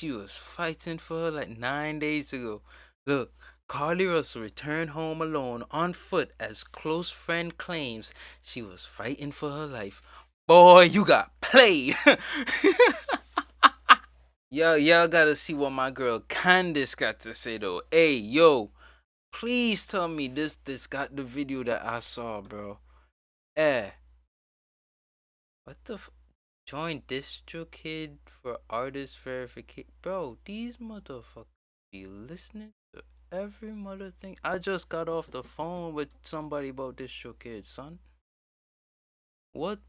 she was fighting for her like 9 days ago. Look, Carlee Russell returned home alone on foot as close friend claims she was fighting for her life. Boy, you got played. Y'all gotta see what my girl Candace got to say though. Hey, yo, please tell me this got the video that I saw, bro. What the join DistroKid for artist verification. Bro, these motherfuckers be listening to every mother thing. I just got off the phone with somebody about DistroKid, son. What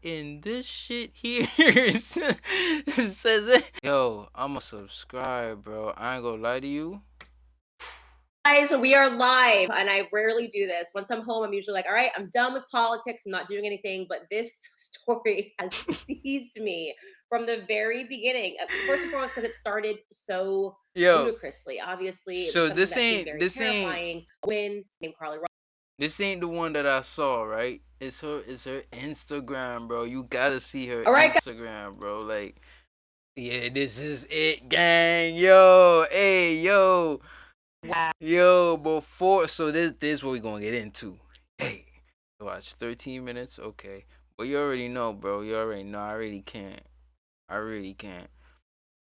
in this shit here says it? Yo, I'ma subscribe, bro. I ain't gonna lie to you. Guys, we are live, and I rarely do this. Once I'm home, I'm usually like, all right, I'm done with politics. I'm not doing anything, but this story has seized me from the very beginning. First and foremost, because it started so ludicrously. Obviously, it was So something that seemed very terrifying. When named Carly Russell. This ain't the one that I saw, right? It's her Instagram, bro. You gotta see her Instagram, bro. Like, yeah, this is it, gang. Yo, hey, yo. Yo, before, so this is what we gonna get into. Hey, watch 13 minutes, okay. But you already know, bro. You already know. I really can't.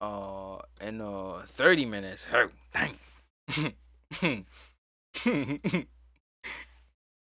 And 30 minutes. Oh, dang.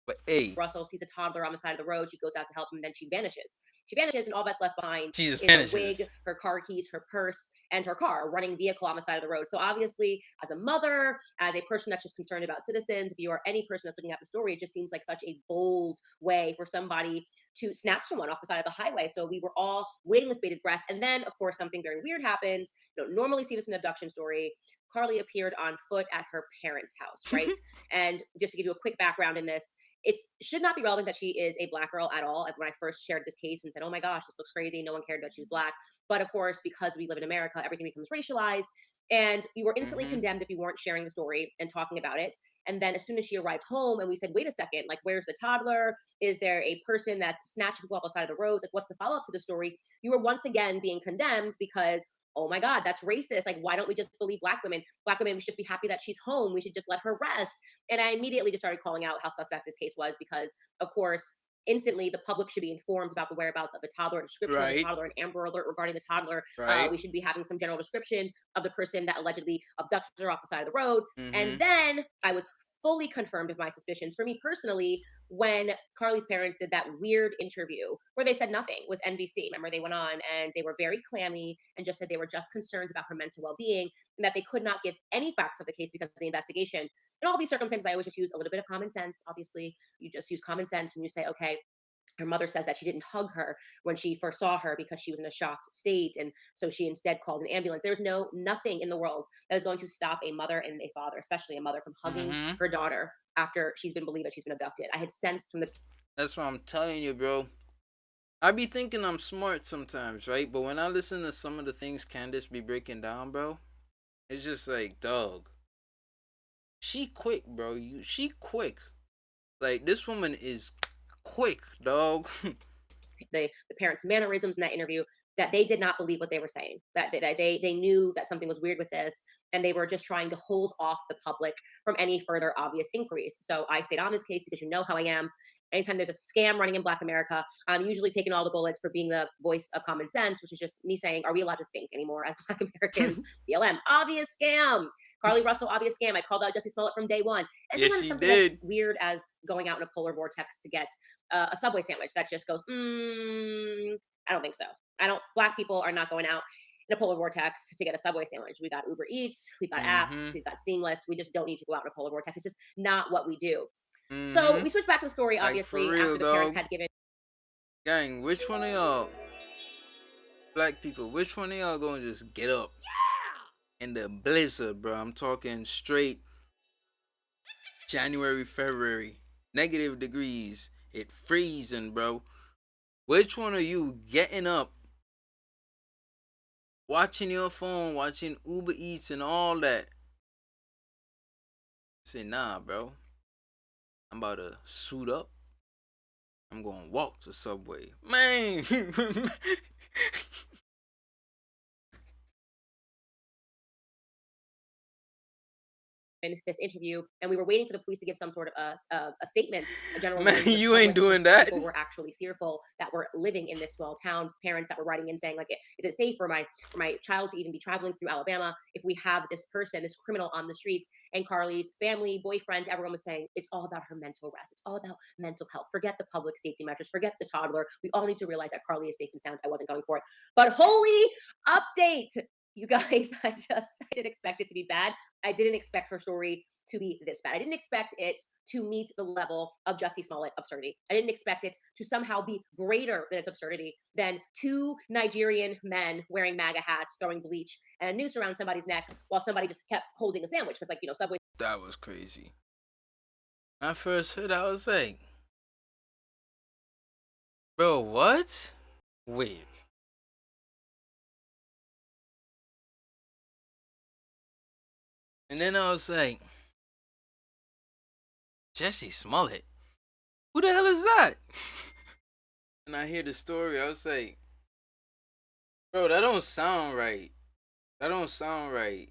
But hey, Russell sees a toddler on the side of the road. She goes out to help him, then she vanishes. She vanishes, and all that's left behind is her wig, her car keys, her purse, and her car, a running vehicle on the side of the road. So obviously, as a mother, as a person that's just concerned about citizens, if you are any person that's looking at the story, it just seems like such a bold way for somebody to snatch someone off the side of the highway. So we were all waiting with bated breath. And then, of course, something very weird happened. You don't normally see this in an abduction story. Carlee appeared on foot at her parents' house, right? And just to give you a quick background in this, it should not be relevant that she is a black girl at all. When I first shared this case and said, oh my gosh, this looks crazy, no one cared that she was black. But of course, because we live in America, everything becomes racialized. And you were instantly condemned if you weren't sharing the story and talking about it. And then as soon as she arrived home and we said, wait a second, like, where's the toddler? Is there a person that's snatching people off the side of the roads? Like, what's the follow-up to the story? You were once again being condemned because, oh my God, that's racist. Like, why don't we just believe black women? Black women, we should just be happy that she's home. We should just let her rest. And I immediately just started calling out how suspect this case was because, of course, instantly the public should be informed about the whereabouts of the toddler, description of the toddler, an Amber Alert regarding the toddler. We should be having some general description of the person that allegedly abducted her off the side of the road. And then I was fully confirmed of my suspicions. For me personally, when Carlee's parents did that weird interview where they said nothing with NBC. Remember, they went on and they were very clammy and just said they were just concerned about her mental well-being and that they could not give any facts of the case because of the investigation. In all these circumstances, I always just use a little bit of common sense. Obviously, you just use common sense and you say, okay, her mother says that she didn't hug her when she first saw her because she was in a shocked state. And so she instead called an ambulance. There's nothing in the world that is going to stop a mother and a father, especially a mother, from hugging her daughter after she's been believed that she's been abducted. I had sensed from the... That's what I'm telling you, bro. I be thinking I'm smart sometimes, right? But when I listen to some of the things Candace be breaking down, bro, it's just like, dog. She quick, bro. She quick. Like, this woman is quick, dog. the parents' mannerisms in that interview, that they did not believe what they were saying, that they knew that something was weird with this, and they were just trying to hold off the public from any further obvious inquiries. So I stayed on this case because you know how I am. Anytime there's a scam running in Black America, I'm usually taking all the bullets for being the voice of common sense, which is just me saying, are we allowed to think anymore as Black Americans? BLM, obvious scam. Carlee Russell, obvious scam. I called out Jussie Smollett from day one. And sometimes something as weird as going out in a polar vortex to get a Subway sandwich that just goes, I don't think so. Black people are not going out in a polar vortex to get a Subway sandwich. We got Uber Eats, we've got apps, we've got Seamless. We just don't need to go out in a polar vortex. It's just not what we do. So we switched back to the story, obviously, like, after the parents had given. Gang, which one of y'all, black people, which one of y'all gonna just get up in the blizzard, bro? I'm talking straight January, February, negative degrees, it freezing, bro. Which one of you getting up, watching your phone, watching Uber Eats and all that? Say, nah, bro. I'm about to suit up. I'm gonna walk to Subway. Man. in this interview, and we were waiting for the police to give some sort of a statement, a general Man, warning to the you public, ain't doing because that. people were actually fearful that were living in this small town. Parents that were writing in saying, like, is it safe for my child to even be traveling through Alabama if we have this person, this criminal on the streets? And Carlee's family, boyfriend, everyone was saying it's all about her mental rest. It's all about mental health. Forget the public safety measures. Forget the toddler. We all need to realize that Carlee is safe and sound. I wasn't going for it, but holy update, you guys. I didn't expect it to be bad. I didn't expect her story to be this bad. I didn't expect it to meet the level of Jussie Smollett absurdity. I didn't expect it to somehow be greater than its absurdity than two Nigerian men wearing MAGA hats, throwing bleach and a noose around somebody's neck while somebody just kept holding a sandwich. Because, like, Subway. That was crazy. When I first heard, I was like, bro, what? Wait. And then I was like, Jussie Smollett? Who the hell is that? And I hear the story, I was like, bro, that don't sound right. That don't sound right.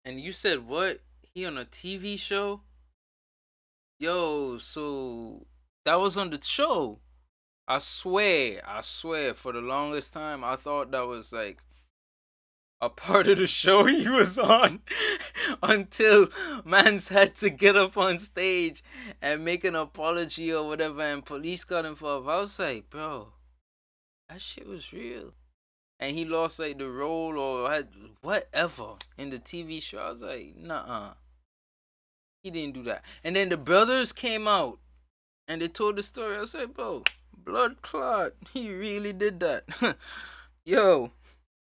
And you said what? He on a TV show? Yo, so that was on the show. I swear, for the longest time, I thought that was like a part of the show he was on until Mans had to get up on stage and make an apology or whatever, and police got involved. I was like, bro, that shit was real. And he lost like the role or had whatever in the TV show. I was like, nah, he didn't do that. And then the brothers came out and they told the story. I said, bro, blood clot, he really did that. Yo,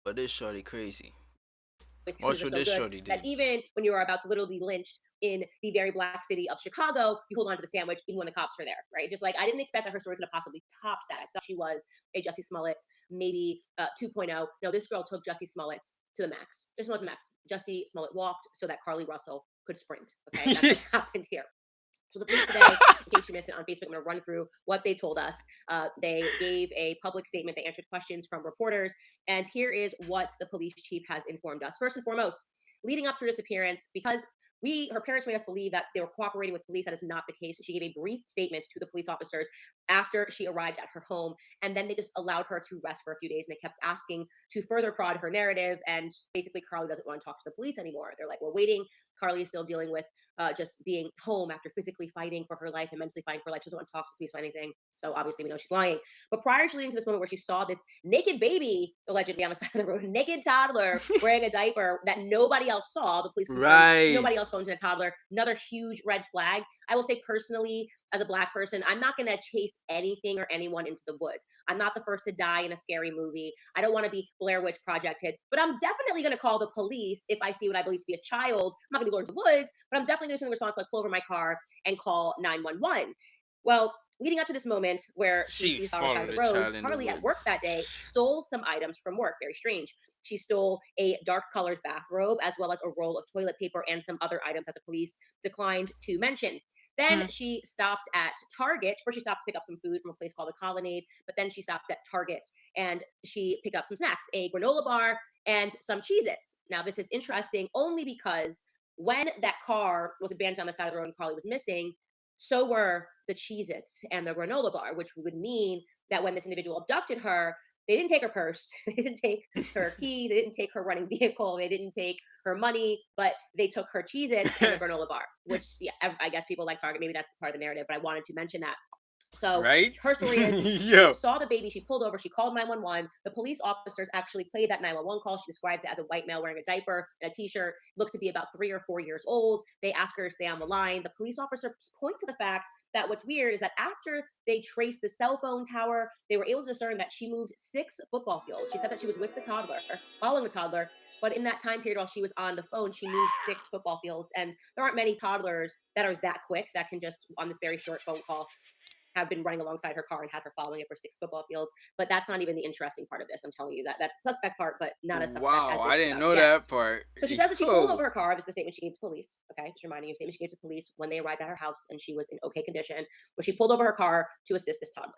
but this shorty crazy. Watch what this shorty did. That even when you are about to literally be lynched in the very black city of Chicago, you hold on to the sandwich even when the cops are there, right? Just like, I didn't expect that her story could have possibly topped that. I thought she was a Jussie Smollett, maybe 2.0. No, this girl took Jussie Smollett to the max. This was the max. Jussie Smollett walked so that Carlee Russell could sprint. Okay, that's what happened here. So the police today, in case you missed it on Facebook, I'm going to run through what they told us. They gave a public statement. They answered questions from reporters. And here is what the police chief has informed us. First and foremost, leading up to her disappearance, because her parents made us believe that they were cooperating with police. That is not the case. She gave a brief statement to the police officers after she arrived at her home, and then they just allowed her to rest for a few days, and they kept asking to further prod her narrative, and basically Carlee doesn't want to talk to the police anymore. They're like, we're waiting. Carlee is still dealing with just being home after physically fighting for her life and mentally fighting for life. She doesn't want to talk to police about anything. So obviously we know she's lying. But prior to leading to this moment where she saw this naked baby allegedly on the side of the road, a naked toddler wearing a diaper that nobody else saw, the police confirmed nobody else owns a toddler. Another huge red flag. I will say personally, as a Black person, I'm not going to chase anything or anyone into the woods. I'm not the first to die in a scary movie. I don't want to be Blair Witch Projected, but I'm definitely going to call the police if I see what I believe to be a child. I'm not going to go into the woods, but I'm definitely doing something responsible, like pull over my car and call 911. Well, leading up to this moment where she sees on the side of the road, Carlee at work that day stole some items from work. Very strange. She stole a dark colored bathrobe as well as a roll of toilet paper and some other items that the police declined to mention. Then she stopped at Target. First, she stopped to pick up some food from a place called the Colonnade, but then she stopped at Target and she picked up some snacks, a granola bar and some Cheez-Its. Now, this is interesting only because when that car was abandoned on the side of the road and Carlee was missing, so were the Cheez-Its and the granola bar, which would mean that when this individual abducted her, they didn't take her purse, they didn't take her keys, they didn't take her running vehicle, they didn't take her money, but they took her Cheez-Its and the granola bar, which, yeah, I guess people like Target. Maybe that's part of the narrative, but I wanted to mention that. So her story is she saw the baby, she pulled over, she called 911. The police officers actually played that 911 call. She describes it as a white male wearing a diaper and a t-shirt, looks to be about 3 or 4 years old. They ask her to stay on the line. The police officers point to the fact that what's weird is that after they traced the cell phone tower, they were able to discern that she moved 6 football fields. She said that she was with the toddler, following the toddler, but in that time period while she was on the phone, she moved 6 football fields. And there aren't many toddlers that are that quick that can just, on this very short phone call, have been running alongside her car and had her following it for 6 football fields. But that's not even the interesting part of this. I'm telling you that's the suspect part, but not as suspect as this. I didn't know that part. So she says that she pulled over her car. This is the statement she gave to police. Okay, just reminding you, statement she gave to police when they arrived at her house and she was in okay condition. When she pulled over her car to assist this toddler.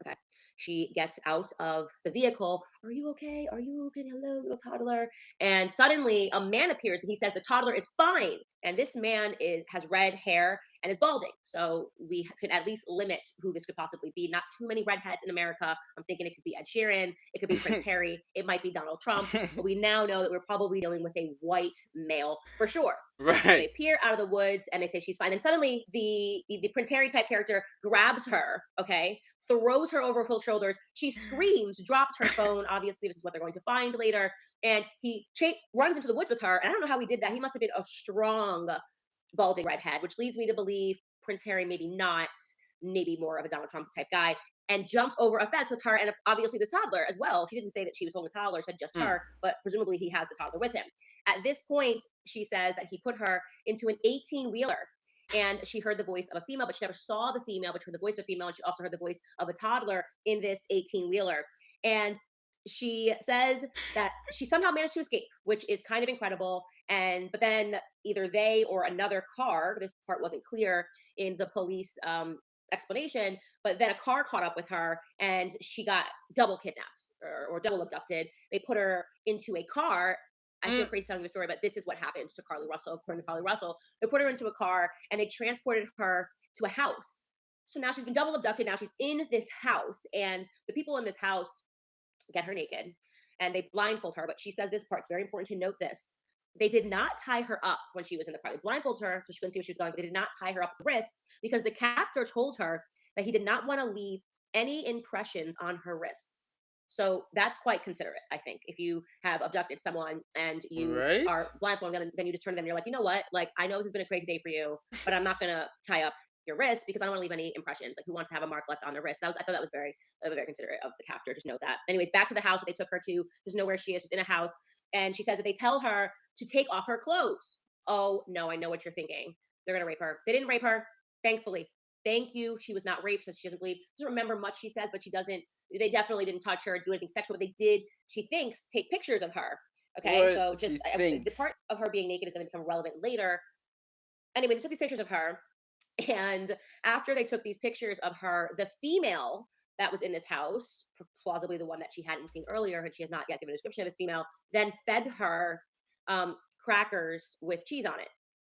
Okay. She gets out of the vehicle. Are you okay? Are you okay? Hello, little toddler. And suddenly a man appears and he says the toddler is fine. And this man has red hair and is balding. So we could at least limit who this could possibly be. Not too many redheads in America. I'm thinking it could be Ed Sheeran. It could be Prince Harry. It might be Donald Trump. But we now know that we're probably dealing with a white male for sure. Right. So they appear out of the woods and they say she's fine. And suddenly the Prince Harry type character grabs her, okay, throws her over her shoulders. She screams, drops her phone. Obviously, this is what they're going to find later. And he runs into the woods with her. And I don't know how he did that. He must have been a strong balding redhead, which leads me to believe Prince Harry maybe not, maybe more of a Donald Trump type guy, and jumps over a fence with her and obviously the toddler as well. She didn't say that she was holding a toddler, said just her, but presumably he has the toddler with him. At this point, she says that he put her into an 18-wheeler and she heard the voice of a female, but she never saw the female, but she heard the voice of a female, and she also heard the voice of a toddler in this 18-wheeler. And she says that she somehow managed to escape, which is kind of incredible. But then either they or another car, this part wasn't clear in the police explanation, but then a car caught up with her and she got double kidnapped or double abducted. They put her into a car. I feel crazy telling the story, but this is what happens to Carlee Russell. According to Carlee Russell, they put her into a car and they transported her to a house. So now she's been double abducted. Now she's in this house, and the people in this house get her naked and they blindfold her. But she says this part, it's very important to note this. They did not tie her up when she was in the car. They blindfolded her so she couldn't see where she was going, but they did not tie her up the wrists because the captor told her that he did not want to leave any impressions on her wrists. So that's quite considerate, I think. If you have abducted someone and you are blindfolding them, then you just turn to them and you're like, you know what? Like, I know this has been a crazy day for you, but I'm not going to tie up your wrist because I don't want to leave any impressions. Like, who wants to have a mark left on their wrist? I thought that was very considerate of the captor. Just note that. Anyways, back to the house that they took her to. Just know where she is. She's in a house. And she says that they tell her to take off her clothes. Oh, no, I know what you're thinking. They're going to rape her. They didn't rape her, thankfully. Thank you. She was not raped, so she doesn't remember much, she says, but they definitely didn't touch her or do anything sexual. They did, she thinks, take pictures of her. Okay, so just the part of her being naked is going to become relevant later. Anyway, they took these pictures of her, and after they took these pictures of her, the female that was in this house, plausibly the one that she hadn't seen earlier, and she has not yet given a description of this female, then fed her crackers with cheese on it.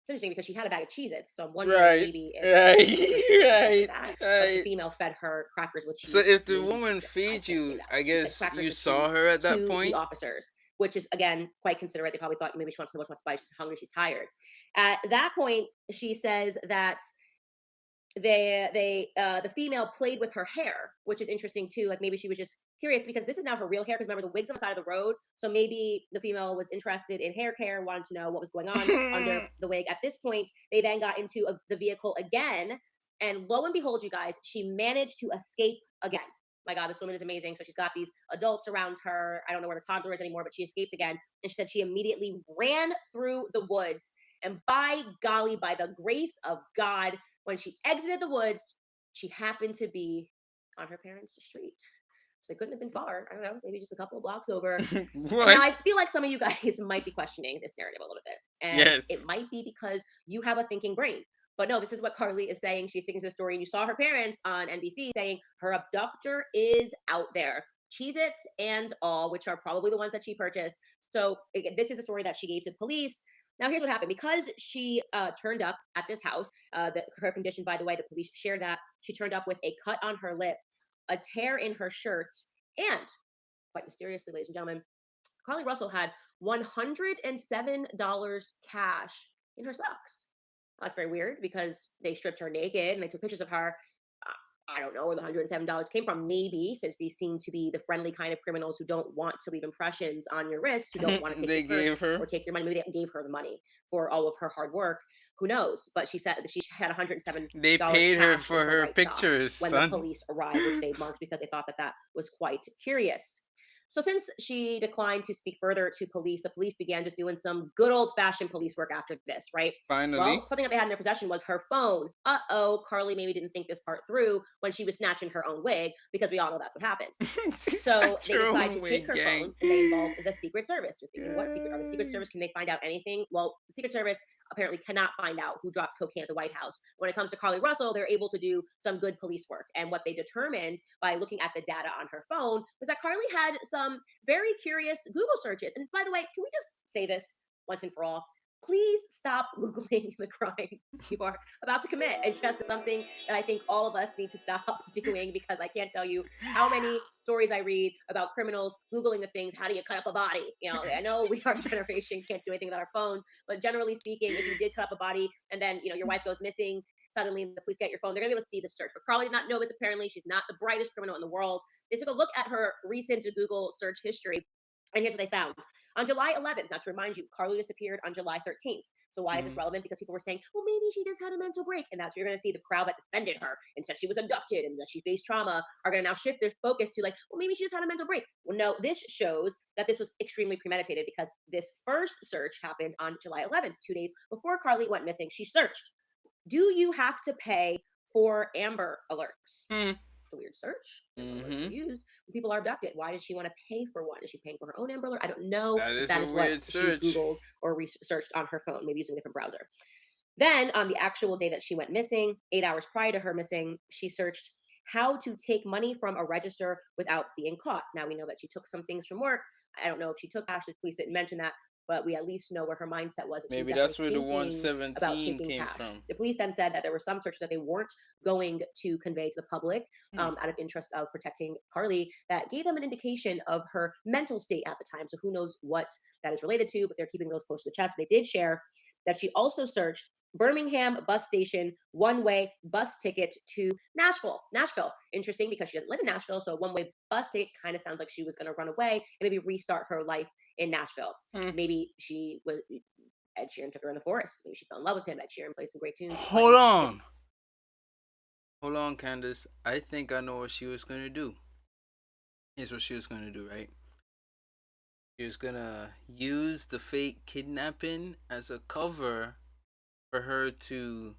It's interesting because she had a bag of Cheez-Its, so I'm wondering maybe if but the female fed her crackers with cheese. So if the woman feeds you, I guess you saw her at that point? The officers, which is, again, quite considerate. They probably thought maybe she wants to know what she wants to buy. She's hungry, she's tired. At that point, she says that the female played with her hair, which is interesting too. Like, maybe she was just curious because this is now her real hair, because remember, the wig's on the side of the road, so maybe the female was interested in hair care, wanted to know what was going on under the wig. At this point, they then got into the vehicle again, and lo and behold, you guys, she managed to escape again. My God, this woman is amazing. So she's got these adults around her. I don't know where the toddler is anymore, but she escaped again. And she said she immediately ran through the woods, and by golly, by the grace of God, when she exited the woods, she happened to be on her parents' street. So it couldn't have been far. I don't know, maybe just a couple of blocks over. Now, I feel like some of you guys might be questioning this narrative a little bit. And it might be because you have a thinking brain. But no, this is what Carlee is saying. She's sticking to the story. And you saw her parents on NBC saying her abductor is out there. Cheez-Its and all, which are probably the ones that she purchased. So this is a story that she gave to police. Now, here's what happened. Because she turned up at this house, her condition, by the way, the police shared that. She turned up with a cut on her lip, a tear in her shirt, and, quite mysteriously, ladies and gentlemen, Carlee Russell had $107 cash in her socks. That's very weird because they stripped her naked and they took pictures of her. I don't know where the $107 came from. Maybe, since these seem to be the friendly kind of criminals who don't want to leave impressions on your wrist, who don't want to take your purse or take your money. Maybe they gave her the money for all of her hard work. Who knows? But she said that she had $107. They paid her for her pictures when the police arrived, which they marked because they thought that was quite curious. So since she declined to speak further to police, the police began just doing some good old-fashioned police work after this, right? Finally. Well, something that they had in their possession was her phone. Carlee maybe didn't think this part through when she was snatching her own wig, because we all know that's what happened. So they decided to take her phone, and they involved the Secret Service. You're thinking, what secret? Are the Secret Service, can they find out anything? Well, the Secret Service apparently cannot find out who dropped cocaine at the White House. When it comes to Carlee Russell, they're able to do some good police work. And what they determined by looking at the data on her phone was that Carlee had some very curious Google searches. And by the way, can we just say this once and for all? Please stop Googling the crimes you are about to commit. It's just something that I think all of us need to stop doing, because I can't tell you how many stories I read about criminals Googling the things. How do you cut up a body? You know, I know our generation can't do anything with our phones, but generally speaking, if you did cut up a body and then, your wife goes missing, suddenly the police get your phone, they're gonna be able to see the search. But Carlee did not know this. Apparently, she's not the brightest criminal in the world. They took a look at her recent Google search history, and here's what they found. On July 11th, now to remind you, Carlee disappeared on July 13th. So why is this relevant? Because people were saying, well, maybe she just had a mental break. And that's where you're going to see the crowd that defended her and said she was abducted and that she faced trauma are going to now shift their focus to like, well, maybe she just had a mental break. Well, no, this shows that this was extremely premeditated, because this first search happened on July 11th, 2 days before Carlee went missing. She searched, do you have to pay for Amber Alerts? A weird search. Amber Alerts are used when people are abducted. Why does she want to pay for one? Is she paying for her own Amber Alert? I don't know. That is what search. She Googled or researched on her phone, maybe using a different browser. Then on the actual day that she went missing, 8 hours prior to her missing, she searched how to take money from a register without being caught. Now we know that she took some things from work. I don't know if she took cash. The police didn't mention that, but we at least know where her mindset was. Maybe that's where the 117 came from. The police then said that there were some searches that they weren't going to convey to the public out of interest of protecting Carlee, that gave them an indication of her mental state at the time. So who knows what that is related to, but they're keeping those close to the chest. They did share that she also searched Birmingham bus station one-way bus ticket to Nashville. Interesting, because she doesn't live in Nashville, so a one-way bus ticket kind of sounds like she was going to run away and maybe restart her life in Nashville. Maybe she was Ed Sheeran took her in the forest. Maybe she fell in love with him. Ed Sheeran plays some great tunes. Hold on, Candace. I think I know what she was going to do. Here's what she was going to do, right? She was going to use the fake kidnapping as a cover for her to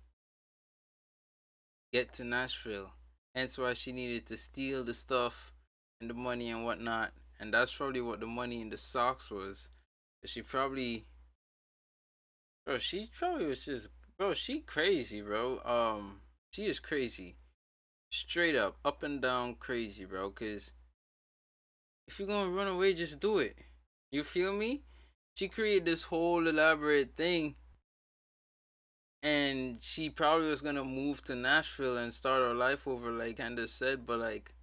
get to Nashville. Hence why she needed to steal the stuff and the money and whatnot. And that's probably what the money in the socks was. She probably... Bro, she probably was just... Bro, she crazy, bro. She is crazy. Straight up and down crazy, bro. Because if you're going to run away, just do it. You feel me? She created this whole elaborate thing. And she probably was going to move to Nashville and start her life over, like Candace said. But, like,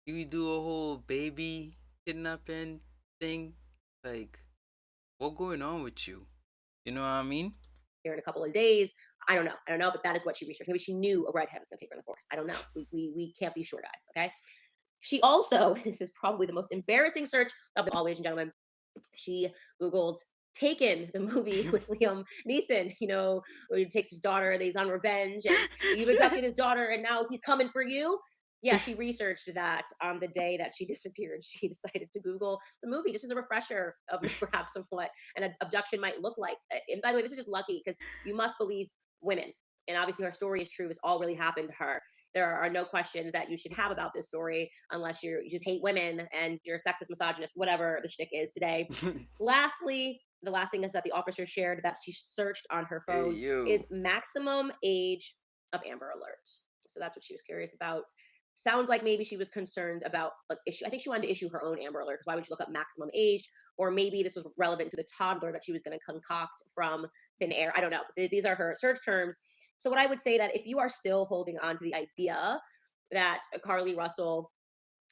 you do a whole baby kidnapping thing. Like, what's going on with you? You know what I mean? Here in a couple of days. I don't know, but that is what she researched. Maybe she knew a redhead was going to take her in the forest. I don't know. We can't be sure, guys, okay? She also, this is probably the most embarrassing search of them all, ladies and gentlemen, she Googled Taken, the movie with Liam Neeson, where he takes his daughter and he's on revenge and you've abducted his daughter and now he's coming for you. Yeah, she researched that on the day that she disappeared. She decided to Google the movie just as a refresher of perhaps of what an abduction might look like. And by the way, this is just lucky because you must believe women. And obviously her story is true. This all really happened to her. There are no questions that you should have about this story unless you just hate women and you're a sexist, misogynist, whatever the shtick is today. Lastly, the last thing is that the officer shared that she searched on her phone is maximum age of Amber Alert. So that's what she was curious about. Sounds like maybe she was concerned about issue. I think she wanted to issue her own Amber Alert, because why would you look up maximum age? Or maybe this was relevant to the toddler that she was going to concoct from thin air. I don't know. These are her search terms. So what I would say that if you are still holding on to the idea that Carlee Russell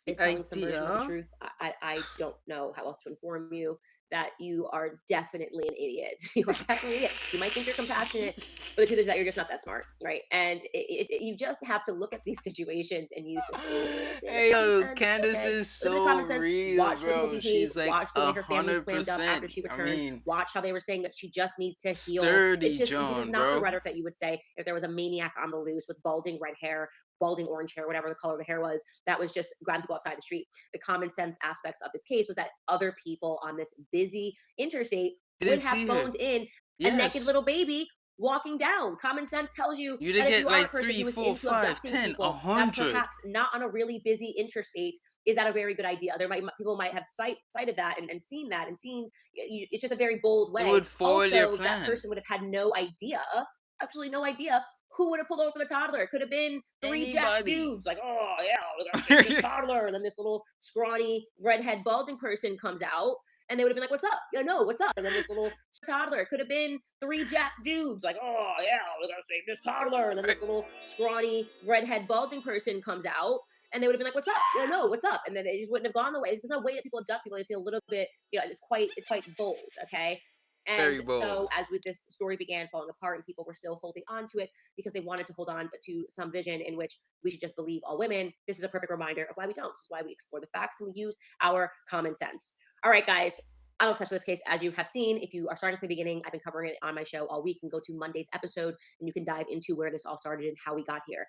is telling some version of the truth, I don't know how else to inform you that you are definitely an idiot. You are definitely an idiot. You might think you're compassionate, but the truth is that you're just not that smart, right? And you just have to look at these situations and use just hey, yo, Candace is so real, watch bro. She's like watch the way her family clammed up after she returned. Watch how they were saying that she just needs to heal. It's just, this is not the rhetoric that you would say if there was a maniac on the loose with balding red hair, balding orange hair, whatever the color of the hair was, that was just grabbing people outside the street. The common sense aspects of this case was that other people on this busy interstate would have phoned in a naked little baby walking down. Common sense tells you You that did if you get are a like person 3, who is 4, into 5, abducting 10, people, that 100. perhaps not on a really busy interstate is that a very good idea. People might have cited that and seen that and seen it's just a very bold It way. would foil your Also, that plan. person would have had no idea, absolutely no idea, who would have pulled over for the toddler. It could have been three jacked Anybody. dudes, like, oh yeah, we're gonna save this toddler. And then this little scrawny redhead balding person comes out, and they would have been like, what's up? Yeah, no, what's up? And then this little toddler, it could have been three jacked dudes, like, oh yeah, we're gonna save this toddler. And then this little scrawny redhead balding person comes out, and they would have been like, what's up? Yeah, no, what's up? And then they just wouldn't have gone the way. It's just a way that people abduct people. They see a little bit, it's quite bold, okay? And Very so, bold. as with this story began falling apart, and people were still holding on to it because they wanted to hold on to some vision in which we should just believe all women, this is a perfect reminder of why we don't. This is why we explore the facts and we use our common sense. All right, guys. I don't touch this case, as you have seen. If you are starting from the beginning, I've been covering it on my show all week. And go to Monday's episode, and you can dive into where this all started and how we got here.